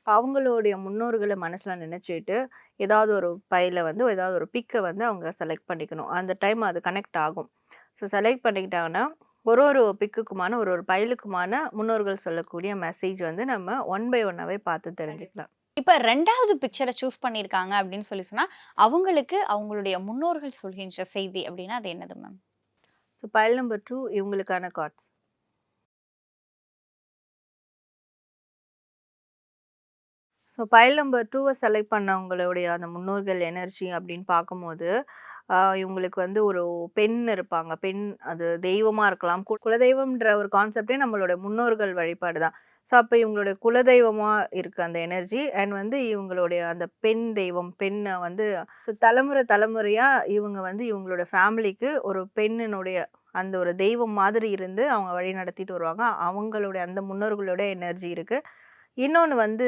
அவங்களுடைய முன்னோர்கள மனசுல நினைச்சுட்டு, ஏதாவது ஒரு பையில வந்து ஏதாவது ஒரு பிக்க வந்து அவங்க செலக்ட் பண்ணிக்கணும். அந்த டைம் அது கனெக்ட் ஆகும். ஸோ செலக்ட் பண்ணிக்கிட்டாங்கன்னா, ஒரு ஒரு பிக்குக்குமான ஒரு ஒரு பைலுக்குமான முன்னோர்கள் சொல்லக்கூடிய மெசேஜ் வந்து நம்ம ஒன் பை ஒன்னாவே பார்த்து தெரிஞ்சுக்கலாம். இப்ப 2வது பிக்சர சூஸ் பண்ணியிருக்காங்க அப்படின்னு சொன்னா, அவங்களுக்கு அவங்களுடைய முன்னோர்கள் சொல்கின்ற செய்தி அப்படின்னா அது என்னது மேம்? ஸோ பைல் நம்பர் 2 இவங்களுக்கான கார்ட்ஸ். ஸோ பைல் நம்பர் 2வ செலக்ட் பண்ணவங்களுடைய அந்த முன்னோர்கள் எனர்ஜி அப்படின்னு பார்க்கும்போது, இவங்களுக்கு வந்து ஒரு பெண் இருப்பாங்க. பெண் அது தெய்வமா இருக்கலாம். குலதெய்வம்ன்ற ஒரு கான்செப்ட்டே நம்மளோட முன்னோர்கள் வழிபாடு தான். ஸோ அப்ப இவங்களுடைய குலதெய்வமா இருக்கு அந்த எனர்ஜி. அண்ட் வந்து இவங்களுடைய அந்த பெண் தெய்வம், பெண்ண வந்து ஸோ தலைமுறை தலைமுறையா இவங்க வந்து இவங்களோட ஃபேமிலிக்கு ஒரு பெண்ணினுடைய அந்த ஒரு தெய்வம் மாதிரி இருந்து அவங்க வழி நடத்திட்டு வருவாங்க. அவங்களுடைய அந்த முன்னோர்களோட எனர்ஜி இருக்கு. இன்னொன்னு வந்து